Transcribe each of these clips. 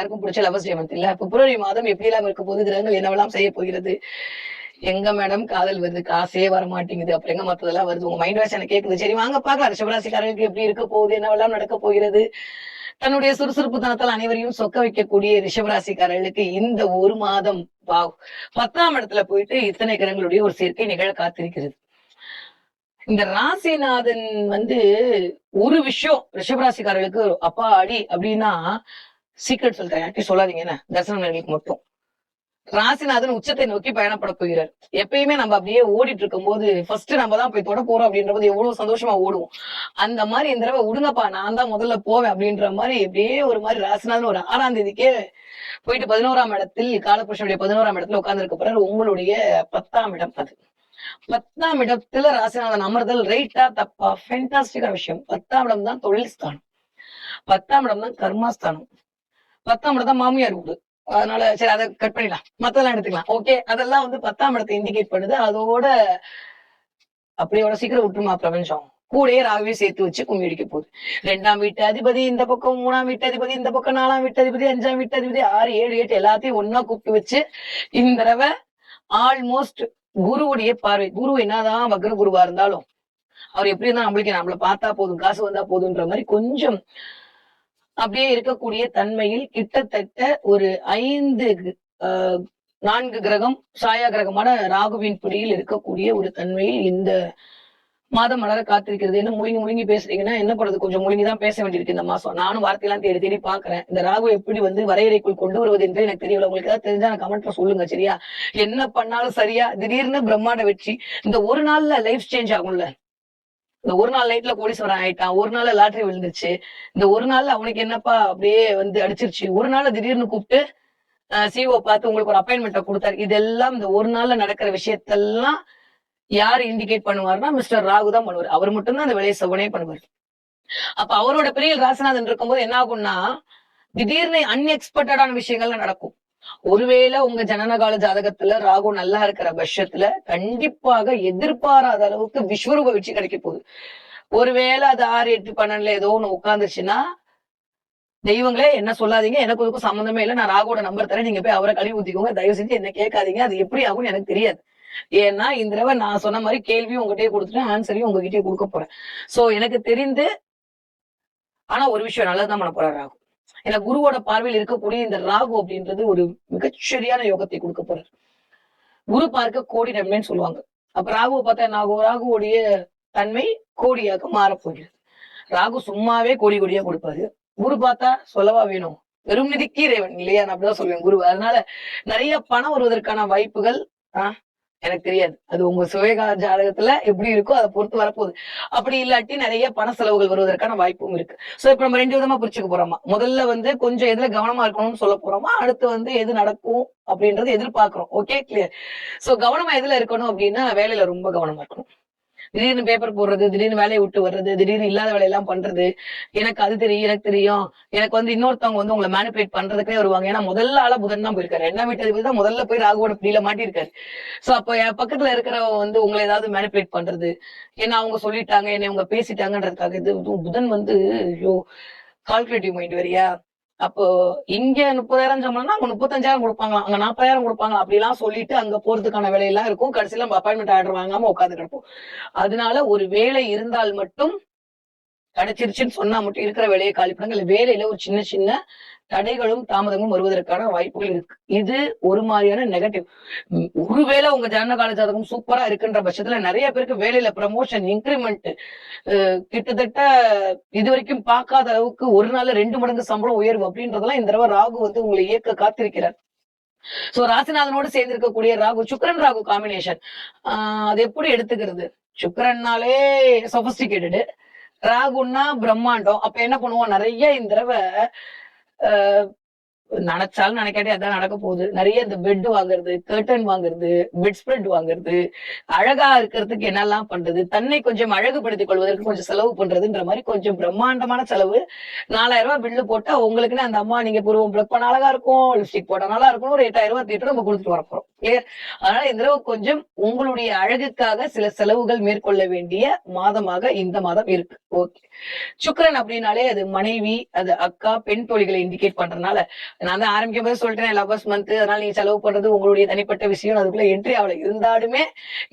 எல்லாருக்கும் பிடிச்ச லவர்ஸ் டே மந்த் இல்ல. பிப்ரவரி மாதம் எப்படி எல்லாம் இருக்க போகுது, கிரகங்கள் என்னவெல்லாம் செய்ய போகிறது, எங்க மேடம் காதல் வருது, காசே வர மாட்டேங்குது, அப்புறம் எங்க மத்ததெல்லாம் வருது, உங்க மைண்ட் வாய்ஸ் எனக்கு கேக்குது. சரி வாங்க பாக்கலாம் ரிஷபராசிக்காரர்களுக்கு எப்படி இருக்க போகுது, என்னவெல்லாம் நடக்க போகிறது. தன்னுடைய சுறுசுறுப்பு தனத்தால் அனைவரையும் சொக்க வைக்கக்கூடிய ரிஷபராசிக்காரர்களுக்கு இந்த ஒரு மாதம் வாவ் 10ஆம் இடத்துல போயிட்டு இத்தனை கிரகங்களுடைய ஒரு சேர்க்கை நிகழ காத்திருக்கிறது. இந்த ராசிநாதன் வந்து ஒரு விஷயம் ரிஷபராசிக்காரர்களுக்கு அப்பா அடி அப்படின்னா சீக்கிரம் சொல்றேன், யார்ட்டையும் சொல்லாதீங்க என்ன, தரிசனங்களுக்கு மட்டும். ராசிநாதன் உச்சத்தை நோக்கி பயணப்பட போகிறார். எப்பயுமே நம்ம அப்படியே ஓடிட்டு இருக்கும் போது ஃபர்ஸ்ட் நம்ம தான் போய் தொட போறோம் அப்படின்ற போது எவ்வளவு சந்தோஷமா ஓடுவோம். அந்த மாதிரி இந்த தடவை விடுங்கப்பா நான் தான் முதல்ல போவேன் அப்படின்ற மாதிரி அப்படியே ஒரு மாதிரி ராசிநாதன் ஒரு 6ஆம் தேதிக்கே போயிட்டு 11ஆம் இடத்தில் காலபுருஷனுடைய 11ஆம் இடத்துல உட்கார்ந்து இருக்க போறாரு. உங்களுடைய 10ஆம் இடம் அது. 10ஆம் இடத்துல ராசிநாதன் அமர்தல் ரைட்டா தப்பா? ஃபென்டாஸ்டிக்கான விஷயம். 10ஆம் இடம் தான் தொழில் ஸ்தானம், 10ஆம் இடம் தான் கர்மாஸ்தானம், 10ஆம் இடம் தான் மாமியார் வீடு. அதனால சரி அதை கட் பண்ணிடலாம், மத்தெல்லாம் எடுத்துக்கலாம். ஓகே, அதெல்லாம் வந்து 10ஆம் இடத்தை இண்டிகேட் பண்ணுது. அதோட அப்படியோட சீக்கிரம் விட்டுருமா பிரபஞ்சம், கூடயே ராகுவே சேர்த்து வச்சு கும்மி அடிக்க போகுது. 2ஆம் வீட்டு அதிபதி இந்த பக்கம், 3ஆம் வீட்டு அதிபதி இந்த பக்கம், 4ஆம் வீட்டு அதிபதி, 5ஆம் வீட்டு அதிபதி, 6, 7, 8 எல்லாத்தையும் ஒன்னா கூப்பிட்டு வச்சு இந்த தடவை ஆல்மோஸ்ட் குருவுடைய பார்வை. குரு என்னதான் வக்ர குருவா இருந்தாலும் அவர் எப்படி இருந்தா நம்மள பார்த்தா போதும், காசு வந்தா போதுன்ற மாதிரி கொஞ்சம் அப்படியே இருக்கக்கூடிய தன்மையில் கிட்டத்தட்ட ஒரு 4 கிரகம் சாயா கிரகமான ராகுவின் பிடியில் இருக்கக்கூடிய ஒரு தன்மையில் இந்த மாதம் மலர காத்திருக்கிறது. என்ன முழுங்கி பேசுறீங்கன்னா என்ன பண்றது, கொஞ்சம் முழுங்கிதான் பேச வேண்டியிருக்கு இந்த மாசம். நானும் வார்த்தையெல்லாம் தேடி தேடி பாக்குறேன். இந்த ராகு எப்படி வந்து வரையறைக்குள் கொண்டு வருவது என்று எனக்கு தெரியல. உங்களுக்கு ஏதாவது தெரிஞ்சா நான் கமெண்ட்ல சொல்லுங்க சரியா. என்ன பண்ணாலும் சரியா, திடீர்னு பிரம்மாண்ட வெற்றி. இந்த ஒரு நாள்ல லைஃப் சேஞ்ச் ஆகும்ல. இந்த ஒரு நாள் நைட்ல கோடீஸ்வரன் ஆயிட்டான், ஒரு நாள்ல லாட்டரி விழுந்துச்சு, இந்த ஒரு நாள்ல அவனுக்கு என்னப்பா அப்படியே வந்து அடிச்சிருச்சு, ஒரு நாள்ல திடீர்னு கூப்பிட்டு சிஓ பார்த்து உங்களுக்கு ஒரு அப்பாயின்மெண்ட்டை கொடுத்தாரு. இதெல்லாம் இந்த ஒரு நாள்ல நடக்கிற விஷயத்தெல்லாம் யார் இண்டிகேட் பண்ணுவார்னா மிஸ்டர் ராகு தான் பண்ணுவார். அவர் மட்டும்தான் அந்த வேலையை செவனே பண்ணுவார். அப்ப அவரோட பிரியில் ராசிநாதன் இருக்கும்போது என்ன ஆகும்னா திடீர்னு அன்எக்ஸ்பெக்டடான விஷயங்கள்லாம் நடக்கும். ஒருவேளை உங்க ஜனனகால ஜாதகத்துல ராகு நல்லா இருக்கிற பட்சத்துல கண்டிப்பாக எதிர்பாராத அளவுக்கு விஸ்வரூப வெற்றி கிடைக்க போகுது. ஒருவேளை அது 6, 8, 12 ஏதோ ஒண்ணு உட்கார்ந்துச்சுன்னா தெய்வங்களே என்ன சொல்லாதீங்க, எனக்கு இதுக்கும் சம்மந்தமே இல்லை, நான் ராகுவோட நம்பர் தரேன், நீங்க போய் அவரை கழுவி ஊத்திக்கோங்க, தயவு செஞ்சு என்ன கேட்காதீங்க. அது எப்படி ஆகும்னு எனக்கு தெரியாது. ஏன்னா இந்த தடவை நான் சொன்ன மாதிரி கேள்வியும் உங்ககிட்டயே கொடுத்துட்டேன், ஆன்சரையும் உங்ககிட்டயே கொடுக்க போறேன். சோ எனக்கு தெரிந்து ஆனா ஒரு விஷயம் நல்லதுதான் பண்ண போறாரு ராகு. ஏன்னா குருவோட பார்வையில் இருக்கக்கூடிய இந்த ராகு அப்படின்றது ஒரு மிகச்சரியான யோகத்தை கொடுக்க போறாரு. குரு பார்க்க கோடி நன்மைன்னு சொல்லுவாங்க. அப்ப ராகுவை பார்த்தா என்ன ஆகும், ராகுவோடைய தன்மை கோடியாக மாறப்போகிறது. ராகு சும்மாவே கோடி கோடியா கொடுப்பாரு. குரு பார்த்தா சொல்லவா வேணும், வெறும் நிதிக்கு இறைவன் இல்லையா, நான் அப்படிதான் சொல்லுவேன் குரு. அதனால நிறைய பணம் வருவதற்கான வாய்ப்புகள் எனக்கு தெரியாது. அது உங்க சுயகால ஜாதகத்துல எப்படி இருக்கோ அதை பொறுத்து வரப்போகுது. அப்படி இல்லாட்டி நிறைய பண செலவுகள் வருவதற்கான வாய்ப்பும் இருக்கு. சோ இப்ப நம்ம 2 விதமா பிரிச்சுக்க போறோமா. முதல்ல வந்து கொஞ்சம் எதுல கவனமா இருக்கணும்னு சொல்ல போறோமா, அடுத்து வந்து எது நடக்கும் அப்படின்றது எதிர்பார்க்கிறோம். Okay clear. சோ கவனமா எதுல இருக்கணும் அப்படின்னா வேலையில ரொம்ப கவனமா இருக்கணும். திடீர்னு பேப்பர் போடுறது, திடீர்னு வேலையை விட்டு வர்றது, திடீர்னு இல்லாத வேலையெல்லாம் பண்றது, எனக்கு அது தெரியும் எனக்கு தெரியும், எனக்கு வந்து இன்னொருத்தவங்க வந்து உங்களை மேனிபுலேட் பண்றதுக்கே வருவாங்க. ஏன்னா முதல்ல ஆளா புதன் தான் போயிருக்காரு. 2ஆம் வீட்டு அதிபதி தான் முதல்ல போய் ராகுவோட பிடியில மாட்டிருக்காரு. சோ அப்ப என் பக்கத்துல இருக்கிறவங்க வந்து உங்களை ஏதாவது மேனிபுலேட் பண்றது, ஏன்னா அவங்க சொல்லிட்டாங்க என்னை அவங்க பேசிட்டாங்கன்றதுக்காக. இது புதன் வந்து ஐயோ கால்குலேட்டிவ் மைண்ட் வரியா. அப்போ இங்க 30,000 சம்பளம்னா அங்க 35,000 கொடுப்பாங்களாம், அங்க 40,000 கொடுப்பாங்க, அப்படி எல்லாம் சொல்லிட்டு அங்க போறதுக்கான வேலையெல்லாம் இருக்கும். கடைசியில நம்ம அப்பாயின்மெண்ட் ஆர்டர் வாங்காம உட்காந்து கிடப்போம். அதனால ஒரு வேலை இருந்தால் மட்டும் கிடைச்சிருச்சுன்னு சொன்னா மட்டும் இருக்கிற வேலையை காலி பண்ணுங்க. இல்ல வேலையில ஒரு சின்ன சின்ன தடைகளும் தாமதமும் வருவதற்கான வாய்ப்புகள் இருக்கு. இது ஒரு மாதிரியான நெகட்டிவ். ஒருவேளை உங்க ஜனனகால ஜாதகம் சூப்பரா இருக்குன்ற பட்சத்துல நிறைய பேருக்கு வேலையில ப்ரமோஷன், இன்கிரிமெண்ட் கிட்டத்தட்ட இது வரைக்கும் பார்க்காத அளவுக்கு ஒரு நாள் 2 மடங்கு சம்பளம் உயர்வு அப்படின்றதெல்லாம் இந்த தடவை ராகு வந்து உங்களை இயக்க காத்திருக்கிறார். சோ ராசிநாதனோடு சேர்ந்து இருக்கக்கூடிய ராகு சுக்கிரன் ராகு காம்பினேஷன் அது எப்படி எடுத்துக்கிறது, சுக்கிரன்னாலே சொபஸ்டிகேட்டடு, ராகுன்னா பிரம்மாண்டம். அப்ப என்ன பண்ணுவோம், நிறைய இந்த தடவை நினைச்சாலும் நினைக்காட்டி அதான் நடக்க போகுது. நிறைய இந்த பெட் வாங்குறது, கர்டன் வாங்குறது, பெட் ஸ்ப்ரெட் வாங்குறது, அழகா இருக்கிறதுக்கு என்னெல்லாம் பண்றது, தன்னை கொஞ்சம் அழகுபடுத்திக் கொள்வதற்கு கொஞ்சம் செலவு பண்றதுன்ற மாதிரி கொஞ்சம் பிரம்மாண்டமான செலவு. 4,000 ரூபாய் பில்லு போட்டா உங்களுக்குன்னு அந்த அம்மா நீங்க புருவம் பிளக் பண்ண அழகா இருக்கும், லிப்ஸ்டிக் போட நல்லா இருக்கும், ஒரு 8,000 ரூபாய் தீட்டு நம்ம கொடுத்துட்டு வரப்போறோம். கிளியர். அதனால இந்த தடவை கொஞ்சம் உங்களுடைய அழகுக்காக சில செலவுகள் மேற்கொள்ள வேண்டிய மாதமாக இந்த மாதம் இருக்கு. ஓகே. சுக்கிரன் அப்படின்னாலே அது மனைவி, அது அக்கா, பெண் தோழிகளை இண்டிகேட் பண்றதுனால நான் தான் ஆரம்பிக்கும் போது சொல்லிட்டேன் லவ்வர்ஸ் மந்த், அதனால நீங்க செலவு பண்றது உங்களுடைய தனிப்பட்ட விஷயம், அதுக்குள்ள என்ட்ரி ஆகல. இருந்தாலுமே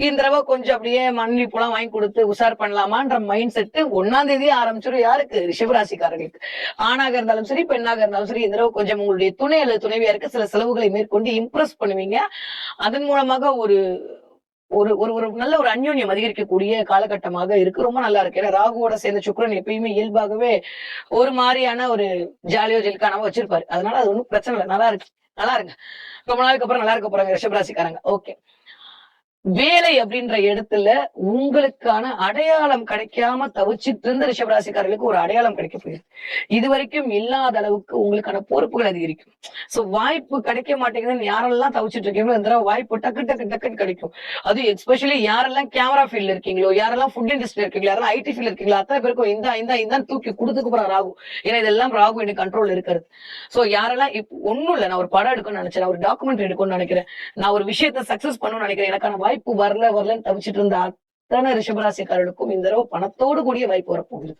இந்த தடவை கொஞ்சம் அப்படியே மண்ணி புலம் வாங்கி கொடுத்து உஷார் பண்ணலாமான்ற மைண்ட் செட் 1ஆம் தேதியே ஆரம்பிச்சிடும். யாருக்கு? ரிஷபராசிக்காரர்களுக்கு. ஆணாக இருந்தாலும் சரி, பெண்ணாக இருந்தாலும் சரி, இந்த தடவை கொஞ்சம் உங்களுடைய துணை அல்லது துணைவியாருக்கு சில செலவுகளை மேற்கொண்டு இம்ப்ரெஸ் பண்ணுவீங்க. அதன் மூலமாக ஒரு ஒரு ஒரு ஒரு நல்ல ஒரு அந்யோன்யம் அதிகரிக்கக்கூடிய காலகட்டமாக இருக்கு. ரொம்ப நல்லா இருக்கு. ஏன்னா ராகுவோட சேர்ந்த சுக்கிரன் எப்பயுமே இயல்பாகவே ஒரு மாதிரியான ஒரு ஜாலியோ ஜெல்கானாவோ வச்சிருப்பாரு. அதனால அது ஒண்ணும் பிரச்சனை இல்லை. நல்லா இருக்கு. நல்லா இருங்க. ரொம்ப நாளுக்கு அப்புறம் நல்லா இருக்க போறாங்க ரிஷபராசிக்காரங்க. ஓகே. வேலை அப்படின்ற இடத்துல உங்களுக்கான அடையாளம் கிடைக்காம தவிச்சிட்டு இருந்த ரிஷபராசிக்காரர்களுக்கு ஒரு அடையாளம் கிடைக்க போகுது. இது வரைக்கும் இல்லாத அளவுக்கு உங்களுக்கான பொறுப்புகள் அதிகரிக்கும். சோ வாய்ப்பு கிடைக்க மாட்டேங்குதுன்னு யாரெல்லாம் தவிச்சிட்டு இருக்கீங்களோ இந்த தடவை வாய்ப்பு டக்கு டக்கு டக்குன்னு கிடைக்கும். அது எஸ்பெஷலி யாரெல்லாம் கேமரா ஃபீல்ட்ல இருக்கீங்களோ, யாரெல்லாம் ஃபுட் இண்டஸ்ட்ரியில இருக்கீங்களோ, யாரெல்லாம் ஐடி ஃபீல்ட்ல இருக்கீங்களோ, அத்தனை பேருக்கும் இந்த தூக்கி கொடுத்துக்கு போற ராகு. ஏன்னா இதெல்லாம் ராகு எனக்கு கண்ட்ரோல் இருக்கிறது. சோ யாரெல்லாம் ஒண்ணும் இல்ல, நான் ஒரு படம் எடுக்கணும்னு நினைச்சேன், ஒரு டாக்குமெண்ட்ரி எடுக்கணும்னு நினைக்கிறேன், நான் ஒரு விஷயத்த சக்சஸ் பண்ணணும்னு நினைக்கிறேன், எனக்கான வாய்ப்பு வரலன்னு தவிச்சிட்டு இருந்த அத்தனை ரிஷபராசிக்காரர்களுக்கும் இந்த தடவை பணத்தோடு கூடிய வாய்ப்பு வரப்போகுது.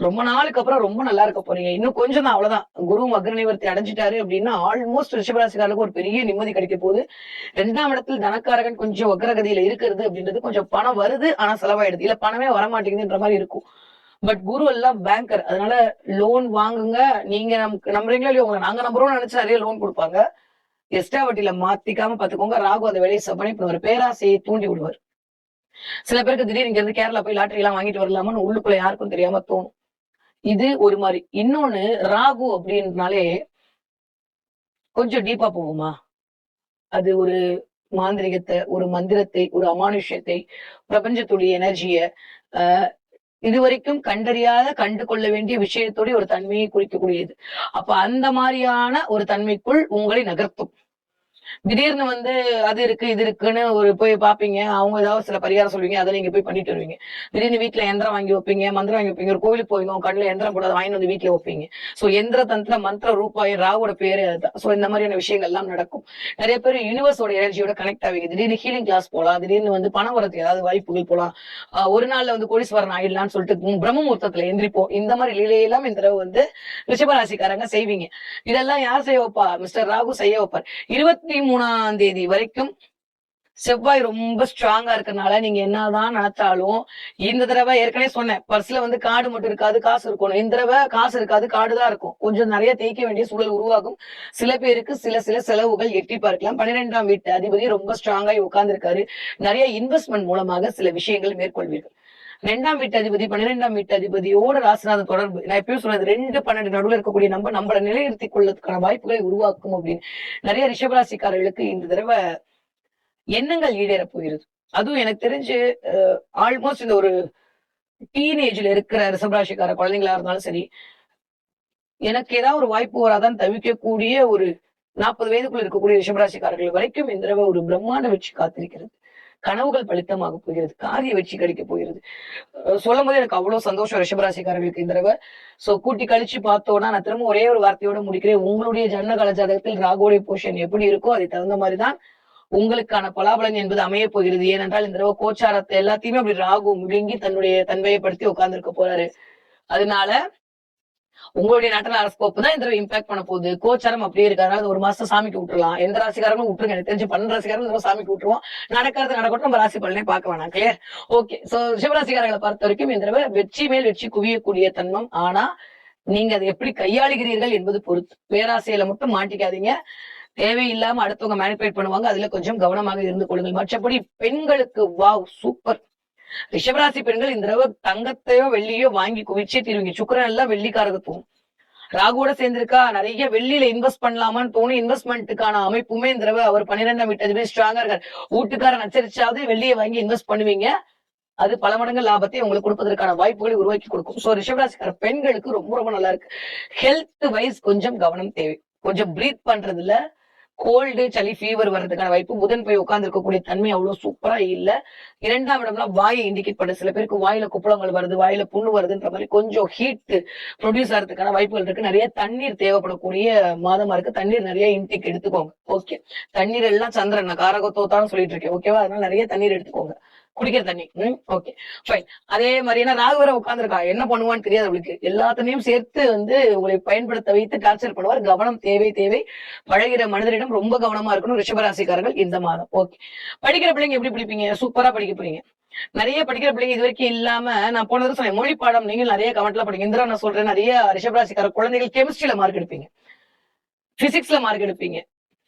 ரொம்ப நாளுக்கு அப்புறம் ரொம்ப நல்லா இருக்க போறீங்க. இன்னும் கொஞ்சம் தான், அவ்வளவுதான். குரு அக்ரநிவர்த்தி அடைஞ்சிட்டாரு அப்படின்னா ஆல்மோஸ்ட் ரிஷபராசிக்காரர்களுக்கு ஒரு பெரிய நிம்மதி கிடைக்க போகுது. 2ஆம் இடத்தில் தனக்காரகன் கொஞ்சம் வக்ரகதியில இருக்கிறது அப்படின்றது கொஞ்சம் பணம் வருது, ஆனா செலவாயிடுது, இல்ல பணமே வரமாட்டேங்குதுன்ற மாதிரி இருக்கும். பட் குரு எல்லாம் பேங்கர், அதனால லோன் வாங்குங்க. நீங்க நம்புறீங்களா இல்லையோ, உங்களை நாங்க நம்புறோம்னு நினைச்சு நிறைய லோன் கொடுப்பாங்க. எஸ்டா வட்டியில மாத்திக்காம பாத்துக்கோங்க. ராகு அந்த வேலையை பண்ணி பண்ணுவார், பேராசையை தூண்டி விடுவார். சில பேருக்கு திடீர்னு இங்க இருந்து கேரளா போய் லாட்டரி எல்லாம் வாங்கிட்டு வரலாமான்னு உள்ளுக்குள்ள யாருக்கும் தெரியாம தோணும். இது ஒரு மாதிரி. இன்னொன்னு, ராகு அப்படின்றனாலே கொஞ்சம் டீப்பா போகுமா, அது ஒரு மாந்திரிகத்தை, ஒரு மந்திரத்தை, ஒரு அமானுஷ்யத்தை, பிரபஞ்சத்துடைய எனர்ஜிய இதுவரைக்கும் கண்டறியாத கண்டு கொள்ள வேண்டிய விஷயத்தோட ஒரு தன்மையை குறிக்கக்கூடியது. அப்ப அந்த மாதிரியான ஒரு தன்மைக்குள் உங்களை நகர்த்தும். திடீர்னு அது இருக்கு இது இருக்குன்னு ஒரு போய் பாப்பீங்க, அவங்க ஏதாவது சில பரிகாரம் சொல்லுவீங்க, அதை நீங்க போய் பண்ணிட்டு வருவீங்க. திடீர்னு வீட்டுல எந்திரம் வாங்கி வைப்பீங்க, மந்திரம் வாங்கி வைப்பீங்க, ஒரு கோவிலுக்கு போவீங்க, கண்ணுல எந்திரம் போடாத வாங்கி வந்து வீட்டுல வைப்பீங்க. சோ எந்திர தந்திர மந்திர ரூபாய் ராவோட பேரு அதுதான். சோ இந்த மாதிரியான விஷயங்கள் எல்லாம் நடக்கும். நிறைய பேர் யூனிவர்ஸோட எனர்ஜியோட கனெக்ட் ஆவீங்க. திடீர்னு ஹீலிங் கிளாஸ் போலாம், திடீர்னு பணம் வரதுக்கு ஏதாவது வாய்ப்புகள் போலாம். ஒரு நாள்ல கோடீஸ்வரன் ஆயிடலாம்னு சொல்லிட்டு பிரம்ம முகூர்த்தத்துல எந்திரிப்போம். இந்த மாதிரி லீலையெல்லாம் இந்த தடவை ரிஷபராசிக்காரங்க செய்வீங்க. இதெல்லாம் யார் செய்ய வைப்பா? மிஸ்டர் ராகு செய்ய வைப்பார். 23ஆம் தேதி வரைக்கும் செவ்வாய் ரொம்ப ஸ்ட்ராங்கா இருக்கறனால நீங்க என்னதான் நினைச்சாலும், இந்த தடவை ஏற்கனவே சொன்னேன், பர்ஸ்ல கார்டு மட்டும் இருக்காது, காசு இருக்கணும். இந்த தடவை காசு இருக்காது, கார்டு தான் இருக்கும். கொஞ்சம் நிறைய தேய்க்க வேண்டிய சூழல் உருவாகும். சில பேருக்கு சில செலவுகள் எட்டி பார்க்கலாம். 12ஆம் வீட்டு அதிபதி ரொம்ப ஸ்ட்ராங்காய் உட்கார்ந்து இருக்காரு. நிறைய இன்வெஸ்ட்மெண்ட் மூலமாக சில விஷயங்கள் மேற்கொள்வீர்கள். 2ஆம் வீட்டு அதிபதி 12ஆம் வீட்டு அதிபதியோட ராசிநாதன் தொடர்பு, நான் எப்பயும் சொன்னது 2-12 நடுவில் இருக்கக்கூடிய நம்மளை நிலைநிறுத்திக் கொள்ளறதுக்கான வாய்ப்புகளை உருவாக்கும் அப்படின்னு. நிறைய ரிஷபராசிக்காரர்களுக்கு இந்த தடவை எண்ணங்கள் ஈடேற போகிறது. அதுவும் எனக்கு தெரிஞ்சு ஆல்மோஸ்ட் இந்த ஒரு டீனேஜ்ல இருக்கிற ரிஷபராசிக்கார குழந்தைங்களா இருந்தாலும் சரி, எனக்கு ஏதாவது ஒரு வாய்ப்பு வராதான் தவிக்கக்கூடிய ஒரு 40 வயதுக்குள்ள இருக்கக்கூடிய ரிஷபராசிக்காரர்கள் வரைக்கும் இந்த தடவை ஒரு பிரம்மாண்ட வெற்றி காத்திருக்கிறது. கனவுகள் பலித்தமாக போகிறது, காரிய வெற்றி கிடைக்க போகிறது. சொல்லும் போது எனக்கு அவ்வளவு சந்தோஷம் ரிஷபராசிக்காரர்களுக்கு இந்த தடவை. சோ கூட்டி கழிச்சு பார்த்தோம்னா, நான் திரும்ப ஒரே ஒரு வார்த்தையோட முடிக்கிறேன். உங்களுடைய ஜனனகால ஜாதகத்தில் ராகுடைய போஷன் எப்படி இருக்கோ அதை தகுந்த மாதிரிதான் உங்களுக்கான பலாபலன் என்பது அமைய போகிறது. ஏனென்றால் இந்த தடவை கோச்சாரத்தை எல்லாத்தையுமே அப்படி ராகு முழுங்கி தன்னுடைய தன்மையப்படுத்தி உட்கார்ந்துருக்க போறாரு. அதனால உங்களுடைய நட்டல அரஸ்கோப்பு தான் இந்த தடவை இம்பாக்ட் பண்ண போகுது. கோச்சாரம் அப்படியே இருக்காது, ஒரு மாசம் சாமிக்கு விட்டுறலாம். எந்த ராசிக்காரங்களும் விட்டுருங்க. எனக்கு தெரிஞ்சு 12 ராசிக்காரங்களும் சாமிக்கு விட்டுருவோம். நடக்கிறது நடக்கட்டும், நம்ம ராசி பலனே பார்க்க வேணாம். கிளியர்? ஓகே. சோ சிவராசிக்காரர்களை பொறுத்த வரைக்கும் இந்த தடவை வெற்றி மேல் வெற்றி குவியக்கூடிய தன்மம். ஆனா நீங்க அதை எப்படி கையாளுகிறீர்கள் என்பது பொறுத்து. பேராசையில மட்டும் மாட்டிக்காதீங்க. தேவையில்லாம அடுத்தவங்க மேனிபுலேட் பண்ணுவாங்க, அதுல கொஞ்சம் கவனமாக இருந்து கொள்ளுங்கள். மற்றபடி பெண்களுக்கு வாவ் சூப்பர். ரிஷபராசி பெண்கள் இந்த தடவை தங்கத்தையோ வெள்ளியோ வாங்கி குவிச்சே தீருவீங்க. சுக்கிரன் எல்லாம் வெள்ளிக்காரகத்துவம். ராகுவோட சேர்ந்திருக்கா, நிறைய வெள்ளியில இன்வெஸ்ட் பண்ணலாமான்னு தோணும். இன்வெஸ்ட்மெண்ட்டுக்கான அமைப்புமே இந்த தடவை அவர் 12ஆம் வீட்டு அதிபதி ஸ்ட்ராங்கா இருக்காரு. வீட்டுக்காரன் நச்சரிச்சாவது வெள்ளியை வாங்கி இன்வெஸ்ட் பண்ணுவீங்க. அது பல மடங்கு லாபத்தை உங்களுக்கு கொடுப்பதற்கான வாய்ப்புகளை உருவாக்கி கொடுக்கும். சோ ரிஷபராசிக்கார பெண்களுக்கு ரொம்ப ரொம்ப நல்லா இருக்கு. ஹெல்த் வைஸ் கொஞ்சம் கவனம் தேவை. கொஞ்சம் பிரீத் பண்றதுல கோல்டு, சளி, ஃபீவர் வர்றதுக்கான வாய்ப்பு. புதன் போய் உட்கார்ந்து இருக்கக்கூடிய தன்மை அவ்வளவு சூப்பரா இல்ல. 2ஆம் இடம்லாம் வாயை இண்டிகேட் பண்ணுது. சில பேருக்கு வாயில குப்பளங்கள் வருது, வாயில புண்ணு வருதுன்ற மாதிரி கொஞ்சம் ஹீட் ப்ரொடியூஸ் ஆகிறதுக்கான வாய்ப்புகள் இருக்கு. நிறைய தண்ணீர் தேவைப்படக்கூடிய மாதமா இருக்கு. தண்ணீர் நிறைய இன்டேக் எடுத்துக்கோங்க. ஓகே. தண்ணீர் எல்லாம் சந்திரன் நான் காரகத்தோத்தான்னு சொல்லிட்டு இருக்கேன். ஓகேவா? அதனால நிறைய தண்ணீர் எடுத்துக்கோங்க. குடிக்கிற தண்ணி. ஓகே. ஃபைன். அதே மாதிரி ஏன்னா ராகு வேற உட்கார்ந்துருக்கா. என்ன பண்ணுவான்னு தெரியாது அவளுக்கு. எல்லாத்தனையும் சேர்த்து உங்களை பயன்படுத்த வைத்து டார்ச்சர் பண்ணுவார். கவனம் தேவை தேவை. பழகிற மனிதரிடம் ரொம்ப கவனமா இருக்கணும் ரிஷபராசிக்காரர்கள் இந்த மாதம். ஓகே. படிக்கிற பிள்ளைங்க எப்படி படிப்பீங்க? சூப்பரா படிக்க போறீங்க. நிறைய படிக்கிற பிள்ளைங்க இது வரைக்கும் இல்லாம நான் போன தடவை சொன்னேன் மொழி பாடம் நீங்க நிறைய கமெண்ட்ல படிங்க. இந்திரா நான் சொல்றேன் நிறைய ரிஷபராசிக்கார குழந்தைகள் கெமிஸ்ட்ரியில மார்க் எடுப்பீங்க, பிசிக்ஸ்ல மார்க் எடுப்பீங்க.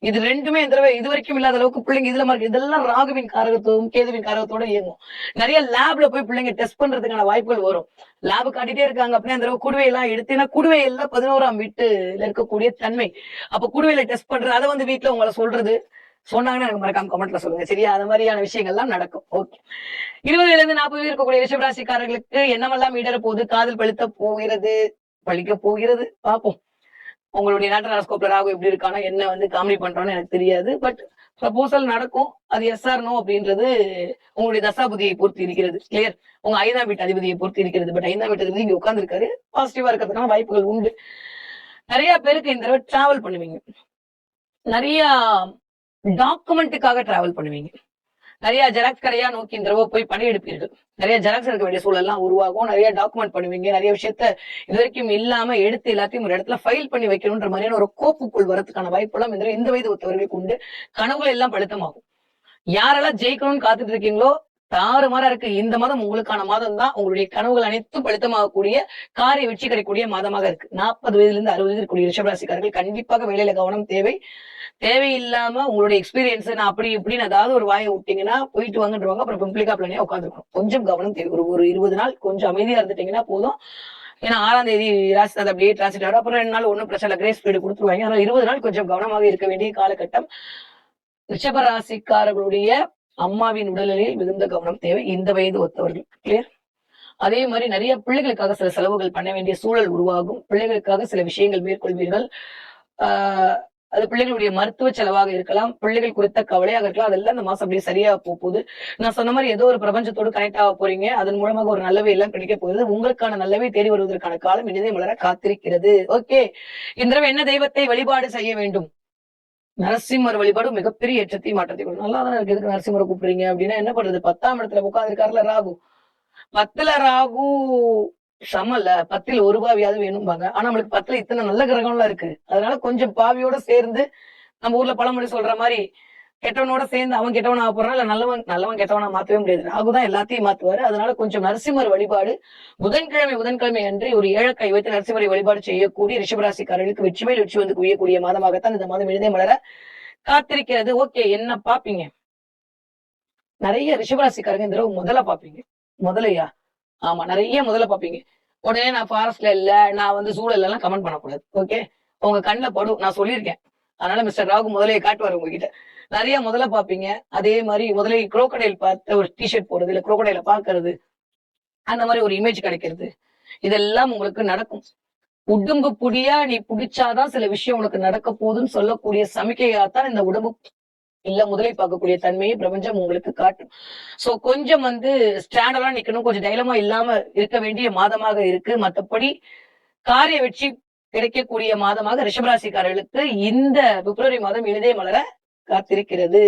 இது ரெண்டுமே இந்த தடவை இது வரைக்கும் இல்லாத அளவுக்கு பிள்ளைங்க இதுல மார்க் இதெல்லாம் ராகுவின் காரகத்துவம் கேதுவின் காரகத்தோட இயங்கும். நிறைய லேப்ல போய் பிள்ளைங்க டெஸ்ட் பண்றதுக்கான வாய்ப்புகள் வரும். லேபு காட்டிட்டே இருக்காங்க அப்படின்னா அந்த தடவை குடுவையெல்லாம் எடுத்தீங்கன்னா குடுவையில 11ஆம் வீட்டுல இருக்கக்கூடிய தன்மை. அப்ப குடுவையில டெஸ்ட் பண்றது அதை வீட்டுல உங்களை சொல்றது சொன்னாங்கன்னா எனக்கு மறக்காம கமெண்ட்ல சொல்லுங்க. சரியா? அது மாதிரியான விஷயங்கள்லாம் நடக்கும். ஓகே. 20ல இருந்து 40 இருக்கக்கூடிய ரிஷபராசிக்காரர்களுக்கு என்னமெல்லாம் இடர போகுது, காதல் பழுத்த போகிறது, பழிக்க போகிறது, பார்ப்போம். உங்களுடைய நாட்டராஸ்கோப்ல ராகு எப்படி இருக்கானா என்ன காமெடி பண்றான்னு எனக்கு தெரியாது. பட் ப்ரப்போசல் நடக்கும். அது எஸ் ஆர் நோ அப்படின்றது உங்களுடைய தசாபுதியை பொறுத்து இருக்கிறது. கிளியர்? உங்க 5ஆம் வீட்டு அதிபதியை பொறுத்து இருக்கிறது. பட் 5ஆம் வீட்டு அதிபதி இங்க உட்கார்ந்து இருக்காரு. பாசிட்டிவா இருக்கிறதுக்கான வாய்ப்புகள் உண்டு. நிறைய பேருக்கு இந்த தடவை டிராவல் பண்ணுவீங்க. நிறைய டாக்குமெண்ட்டுக்காக டிராவல் பண்ணுவீங்க. நிறைய ஜெராக்ஸ் கடையா நோக்கி இந்த தடவை போய் பணியெடுப்பீர்கள். நிறைய ஜெராக்ஸ் எடுக்க வேண்டிய சூழல் எல்லாம் உருவாகும். நிறைய டாக்குமெண்ட் பண்ணுவீங்க. நிறைய விஷயத்த இது வரைக்கும் இல்லாம எடுத்து எல்லாத்தையும் ஒரு இடத்துல ஃபைல் பண்ணி வைக்கணும்ன்ற மாதிரியான ஒரு கோப்புக்குள் வரதுக்கான வாய்ப்பு எல்லாம் இந்த வயது ஒத்தவர்களுக்கு உண்டு. கனவுகள் எல்லாம் பழுத்தமாகும். யாரெல்லாம் ஜெயிக்கணும்னு காத்துட்டு இருக்கீங்களோ தாறுமாறா இருக்கு. இந்த மாதம் உங்களுக்கான மாதம் தான். உங்களுடைய கனவுகள் அனைத்தும் பழுத்தமாகக்கூடிய காரிய வெற்றி கிடைக்கக்கூடிய மாதமாக இருக்கு. 40 வயதுல இருந்து 60 வயது இருக்கக்கூடிய ரிஷபராசிக்காரர்கள் கண்டிப்பாக வேலையில கவனம் தேவை. தேவையில்லாம உங்களுடைய எக்ஸ்பீரியன்ஸ் நான் அப்படி இப்படின்னு ஏதாவது ஒரு வாயை விட்டீங்கன்னா போயிட்டு வாங்கன்றவாங்க. அப்புறம் பிம்பிளிகா பிளானியா உட்காந்துருக்கணும். கொஞ்சம் கவனம் தேவை. ஒரு 20 நாள் கொஞ்சம் அமைதியா இருந்துட்டீங்கன்னா போதும். ஏன்னா 6ஆம் தேதி ராசிநாத் அப்படியே டிரான்சிட் ஆகும். அப்புறம் 2 நாள் ஒன்னும் பிரச்சனை கிரேஸ் பீரியட் கொடுத்துருவாங்க. அதனால 20 நாள் கொஞ்சம் கவனமாக இருக்க வேண்டிய காலகட்டம். ரிஷபராசிக்காரர்களுடைய அம்மாவின் உடல்நிலையில் மிகுந்த கவனம் தேவை. இந்த வயது ஒத்தவர்கள். கிளியர்? அதே மாதிரி நிறைய பிள்ளைகளுக்காக சில செலவுகள் பண்ண வேண்டிய சூழல் உருவாகும். பிள்ளைகளுக்காக சில விஷயங்கள் மேற்கொள்வீர்கள். அது பிள்ளைகளுடைய மருத்துவ செலவாக இருக்கலாம், பிள்ளைகள் குறித்த கவலையாக இருக்கலாம். அதெல்லாம் இந்த மாசம் அப்படியே சரியா போகுது. நான் சொன்ன மாதிரி ஏதோ ஒரு பிரபஞ்சத்தோடு கனெக்ட் ஆக போறீங்க. அதன் மூலமாக ஒரு நல்லவை எல்லாம் கிடைக்க போகுது. உங்களுக்கான நல்லவை தேடி வருவதற்கான காலம் இனிதே மலர காத்திருக்கிறது. ஓகே. இந்த தடவை என்ன தெய்வத்தை வழிபாடு செய்ய வேண்டும்? நரசிம்மர் வழிபாடு மிகப்பெரிய ஏற்றத்தையும் மாற்றத்தை கொடுக்கும். நல்லா தானே இருக்கு. எதுக்கு நரசிம்மரை கூப்பிடுறீங்க அப்படின்னா என்ன பண்றது? 10ஆம் இடத்துல உட்கார்ந்து இருக்காருல ராகு. 10ல ராகு சமல்ல. 10ல் ஒரு பாவியாவது வேணும்பாங்க. ஆனா நம்மளுக்கு 10ல இத்தனை நல்ல கிரகம்லாம் இருக்கு. அதனால கொஞ்சம் பாவியோட சேர்ந்து நம்ம ஊர்ல பழமொழி சொல்ற மாதிரி கெட்டவனோட சேர்ந்து அவன் கெட்டவனா போறான். இல்ல நல்லவன் கெட்டவனா மாத்தவே முடியாது. ராகுதான் எல்லாத்தையும் மாத்துவாரு. அதனால கொஞ்சம் நரசிம்மர் வழிபாடு புதன்கிழமை அன்று ஒரு ஏழக்கை வைத்து நரசிம்மரை வழிபாடு செய்யக்கூடிய ரிஷபராசிக்காரர்களுக்கு வெற்றி மேல் வெற்றி வந்து குவியக்கூடிய மாதமாகத்தான் இந்த மாதம் இனிதே மலர காத்திருக்கிறது. ஓகே. என்ன பாப்பீங்க? நிறைய ரிஷபராசிக்காரங்க இந்த தடவை முதல்ல பாப்பீங்க. முதலையா? ஆமா, நிறைய முதல்ல பாப்பீங்க. உடனே நான் ஃபாரஸ்ட்ல இல்ல, நான் சூழல் எல்லாம் கமெண்ட் பண்ணக்கூடாது. ஓகே. உங்க கண்ணுல படும். நான் சொல்லியிருக்கேன். அதனால மிஸ்டர் ராகு முதலையை காட்டுவாரு உங்ககிட்ட. நிறைய முதல்ல பாப்பீங்க. அதே மாதிரி முதலை குரோக்கடைல் பார்த்து ஒரு டிஷர்ட் போடுறது, இல்ல குரோக்கடைல பாக்குறது, அந்த மாதிரி ஒரு இமேஜ் கிடைக்கிறது, இதெல்லாம் உங்களுக்கு நடக்கும். உடம்பு புடியா நீ புடிச்சாதான் சில விஷயம் உனக்கு நடக்க போகுதுன்னு சொல்லக்கூடிய சமிக்கையாத்தான் இந்த உடம்பு இல்ல முதலை பார்க்கக்கூடிய தன்மையை பிரபஞ்சம் உங்களுக்கு காட்டும். சோ கொஞ்சம் ஸ்டாண்டர்டா நிக்கணும். கொஞ்சம் தைரியமா இல்லாம இருக்க வேண்டிய மாதமாக இருக்கு. மத்தபடி காரிய வெற்றி கிடைக்கக்கூடிய மாதமாக ரிஷபராசிக்காரர்களுக்கு இந்த பிப்ரவரி மாதம் இனிதே மலர காத்திருக்கிறது.